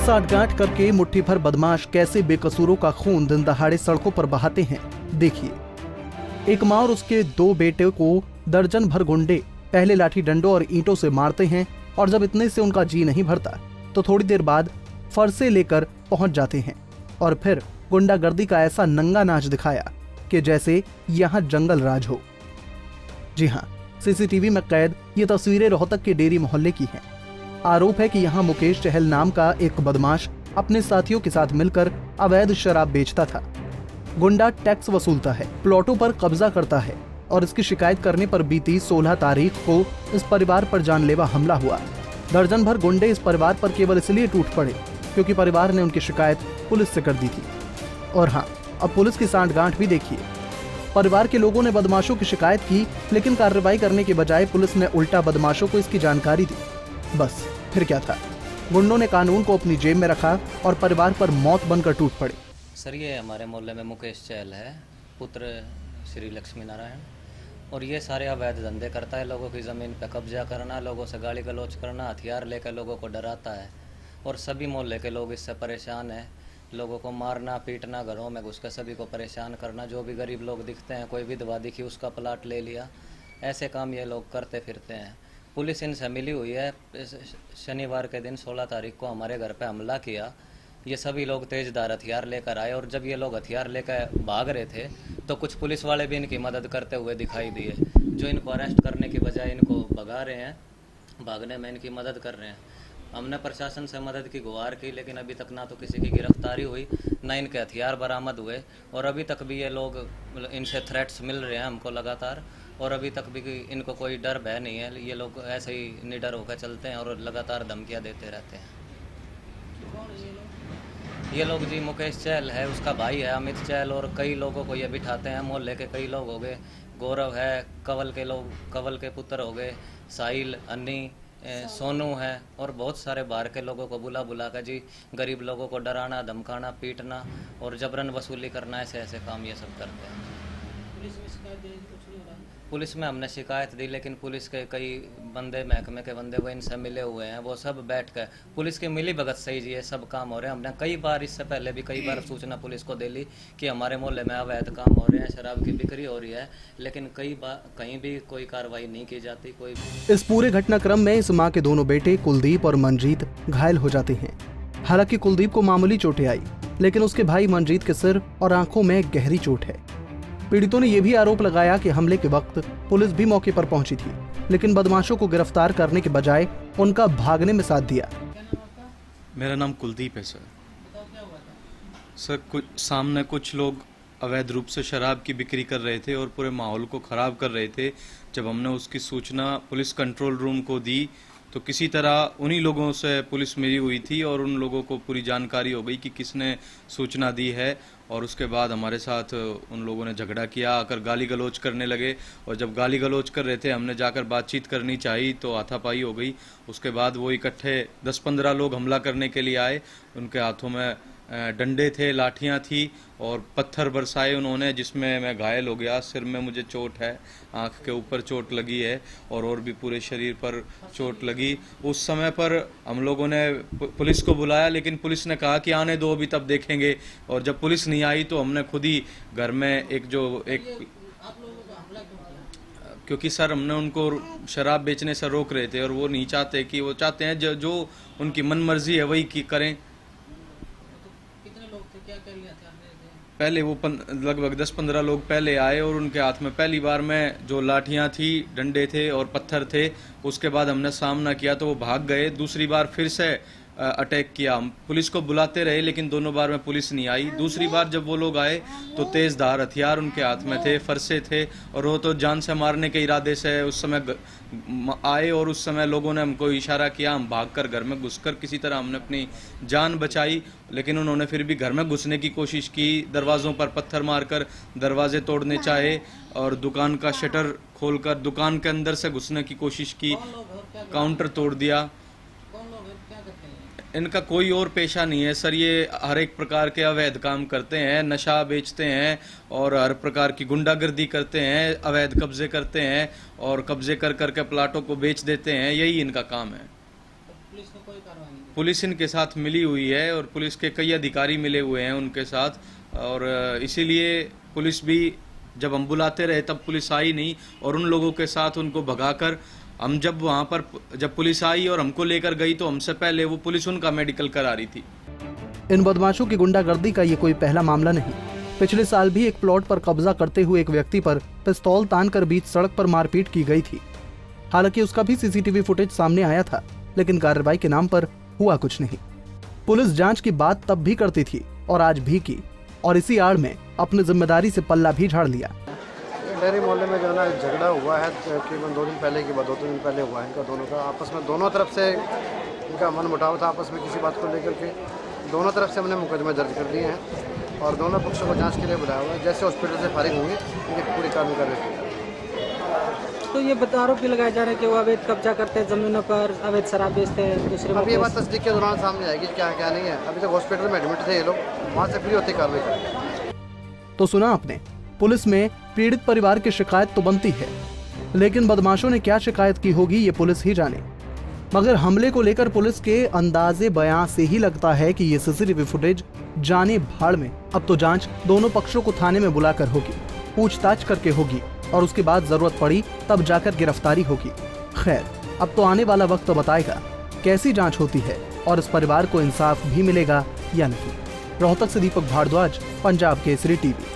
साठगांठ करके मुट्ठी भर बदमाश कैसे बेकसूरों का खून दिन दहाड़े सड़कों पर बहाते हैं, देखिए। एक माँ और उसके 2 बेटे को दर्जन भर गुंडे पहले लाठी डंडों और ईंटों से मारते हैं और जब इतने से उनका जी नहीं भरता तो थोड़ी देर बाद फरसे लेकर पहुंच जाते हैं और फिर गुंडागर्दी का ऐसा नंगा नाच दिखाया कि जैसे यहाँ जंगल राज हो। जी हाँ, सीसीटीवी में कैद ये तस्वीरें रोहतक के डेरी मोहल्ले की हैं। आरोप है कि यहाँ मुकेश चहल नाम का एक बदमाश अपने साथियों के साथ मिलकर अवैध शराब बेचता था। गुंडा टैक्स वसूलता है, प्लॉटों पर कब्जा करता है और इसकी शिकायत करने पर बीती 16 तारीख को इस परिवार पर जानलेवा हमला हुआ। दर्जन भर गुंडे इस परिवार पर केवल इसलिए टूट पड़े क्योंकि परिवार ने उनकी शिकायत पुलिस से कर दी थी। और हाँ, अब पुलिस की सांठगांठ भी देखिए। परिवार के लोगों ने बदमाशों की शिकायत की, लेकिन कार्रवाई करने के बजाय पुलिस ने उल्टा बदमाशों को इसकी जानकारी दी। बस फिर क्या था, गुंडों ने कानून को अपनी जेब में रखा और परिवार पर मौत बनकर टूट पड़े। सर, ये हमारे मोहल्ले में मुकेश चहल है, पुत्र श्री लक्ष्मी नारायण, और ये सारे अवैध धंधे करता है। लोगों की ज़मीन पर कब्जा करना, लोगों से गाली गलौज करना, हथियार लेकर लोगों को डराता है और सभी मोहल्ले के लोग इससे परेशान हैं। लोगों को मारना पीटना, घरों में घुसकर सभी को परेशान करना। जो भी गरीब लोग दिखते हैं, कोई विधवा दिखी उसका प्लाट ले लिया, ऐसे काम ये लोग करते फिरते हैं। पुलिस इनसे मिली हुई है। शनिवार के दिन 16 तारीख को हमारे घर पे हमला किया। ये सभी लोग तेजधार हथियार लेकर आए और जब ये लोग हथियार लेकर भाग रहे थे तो कुछ पुलिस वाले भी इनकी मदद करते हुए दिखाई दिए, जो इनको अरेस्ट करने की बजाय इनको भगा रहे हैं, भागने में इनकी मदद कर रहे हैं। हमने प्रशासन से मदद की गुहार की, लेकिन अभी तक ना तो किसी की गिरफ्तारी हुई, ना इनके हथियार बरामद हुए और अभी तक भी ये लोग, इनसे थ्रेट्स मिल रहे हैं हमको लगातार और अभी तक भी इनको कोई डर भय नहीं है। ये लोग ऐसे ही निडर होकर चलते हैं और लगातार धमकियां देते रहते हैं। ये लोग जी, मुकेश चहल है, उसका भाई है अमित चहल, और कई लोगों को ये बिठाते हैं। मोहल्ले के कई लोग हो गए, गौरव है, कवल के पुत्र हो गए, साहिल, अन्नी, सोनू है और बहुत सारे बाहर के लोगों को बुला कर जी गरीब लोगों को डराना, धमकाना, पीटना और जबरन वसूली करना, ऐसे ऐसे काम ये सब करते हैं। पुलिस में हमने शिकायत दी, लेकिन पुलिस के कई बंदे, महकमे के बंदे वो इनसे मिले हुए हैं, वो सब बैठ कर पुलिस की मिली भगत सही जी ये सब काम हो रहे हैं। हमने कई बार, इससे पहले भी कई बार सूचना पुलिस को दे ली कि हमारे मोहल्ले में अवैध काम हो रहे हैं, शराब की बिक्री हो रही है, लेकिन कई बार कहीं भी कोई कार्रवाई नहीं की जाती। कोई इस पूरे घटनाक्रम में इस माँ के दोनों बेटे कुलदीप और मनजीत घायल हो जाते हैं। हालांकि कुलदीप को मामूली चोटें आई, लेकिन उसके भाई मनजीत के सिर और आंखों में गहरी चोट है। पीड़ितों ने यह भी आरोप लगाया कि हमले के वक्त पुलिस भी मौके पर पहुंची थी, लेकिन बदमाशों को गिरफ्तार करने के बजाय उनका भागने में साथ दिया। मेरा नाम कुलदीप है सर। सामने कुछ लोग अवैध रूप से शराब की बिक्री कर रहे थे और पूरे माहौल को ख़राब कर रहे थे। जब हमने उसकी सूचना पुलिस कंट्रोल रूम को दी तो किसी तरह उन्हीं लोगों से पुलिस मिली हुई थी और उन लोगों को पूरी जानकारी हो गई कि किसने सूचना दी है, और उसके बाद हमारे साथ उन लोगों ने झगड़ा किया, आकर गाली गलौज करने लगे। और जब गाली गलौज कर रहे थे, हमने जाकर बातचीत करनी चाहिए तो हाथापाई हो गई। उसके बाद वो इकट्ठे 10-15 लोग हमला करने के लिए आए। उनके हाथों में डंडे थे, लाठियां थी और पत्थर बरसाए उन्होंने, जिसमें मैं घायल हो गया। सिर में मुझे चोट है, आंख के ऊपर चोट लगी है और भी पूरे शरीर पर चोट लगी। उस समय पर हम लोगों ने पुलिस को बुलाया, लेकिन पुलिस ने कहा कि आने दो, अभी तब देखेंगे। और जब पुलिस नहीं आई तो हमने खुद ही घर में क्योंकि सर हमने उनको शराब बेचने से रोक रहे थे और वो नहीं चाहते, कि वो चाहते हैं जो उनकी मन मर्जी है वही की करें। पहले वो लगभग 10-15 लोग पहले आए और उनके हाथ में पहली बार में जो लाठियां थी, डंडे थे और पत्थर थे। उसके बाद हमने सामना किया तो वो भाग गए। दूसरी बार फिर से अटैक किया। हम पुलिस को बुलाते रहे, लेकिन दोनों बार में पुलिस नहीं आई। दूसरी बार जब वो लोग आए तो तेजधार हथियार उनके हाथ में थे, फरसे थे और वो तो जान से मारने के इरादे से उस समय आए। और उस समय लोगों ने हमको इशारा किया, हम भागकर घर में घुसकर किसी तरह हमने अपनी जान बचाई, लेकिन उन्होंने फिर भी घर में घुसने की कोशिश की। दरवाज़ों पर पत्थर मारकर दरवाजे तोड़ने चाहे और दुकान का शटर खोलकर दुकान के अंदर से घुसने की कोशिश की, काउंटर तोड़ दिया। इनका कोई और पेशा नहीं है सर। ये हर एक प्रकार के अवैध काम करते हैं, नशा बेचते हैं और हर प्रकार की गुंडागर्दी करते हैं, अवैध कब्जे करते हैं और कब्जे कर करके प्लाटों को बेच देते हैं। यही इनका काम है। पुलिस ने कोई कार्रवाई नहीं की? पुलिस इनके साथ मिली हुई है और पुलिस के कई अधिकारी मिले हुए हैं उनके साथ, और इसीलिए पुलिस भी जब हम बुलाते रहे तब पुलिस आई नहीं, और उन लोगों के साथ उनको भगाकर हम जब वहाँ पर जब पुलिस आई और हमको लेकर गई तो हमसे पहले वो पुलिस उनका मेडिकल करा रही थी। इन बदमाशों की गुंडागर्दी का ये कोई पहला मामला नहीं। पिछले साल भी एक प्लॉट पर कब्जा करते हुए एक व्यक्ति पर पिस्तौल तानकर बीच सड़क पर मारपीट की गई थी। हालांकि उसका भी सीसीटीवी फुटेज सामने आया था, लेकिन कार्रवाई के नाम पर हुआ कुछ नहीं। पुलिस जांच की बात तब भी करती थी और आज भी की, और इसी आड़ में अपनी जिम्मेदारी से पल्ला भी झाड़ लिया। डेहरी मोहल्ले में जो है ना झगड़ा हुआ है, तकरीबन 2 दिन पहले की बात, 2-3 दिन पहले हुआ है इनका दोनों का आपस में, दोनों तरफ से इनका मन मुटाव था आपस में किसी बात को लेकर के। दोनों तरफ से हमने मुकदमे दर्ज कर दिए हैं और दोनों पक्षों को जांच के लिए बुलाया हुआ है। जैसे हॉस्पिटल से फारिग होंगे इनकी पूरी कार्रवाई कर रही है। तो ये आरोप भी लगाए जा रहे हैं कि वो अवैध कब्जा करते हैं जमीनों पर, अवैध शराब बेचते हैं दूसरे। अभी ये बात तस्दीक के दौरान सामने आएगी क्या क्या नहीं है। अभी तक हॉस्पिटल में एडमिट थे ये लोग, वहाँ से फ्री होते कार्रवाई करेंगे। तो सुना आपने, पुलिस में पीड़ित परिवार की शिकायत तो बनती है, लेकिन बदमाशों ने क्या शिकायत की होगी ये पुलिस ही जाने। मगर हमले को लेकर पुलिस के अंदाजे बयां से ही लगता है कि ये सीसीटीवी फुटेज जाने भाड़ में। अब तो जांच दोनों पक्षों को थाने में बुलाकर होगी, पूछताछ करके होगी, और उसके बाद जरूरत पड़ी तब जाकर गिरफ्तारी होगी। खैर, अब तो आने वाला वक्त तो बताएगा कैसी जांच होती है और इस परिवार को इंसाफ भी मिलेगा या नहीं। रोहतक से दीपक भारद्वाज, पंजाब केसरी टीवी।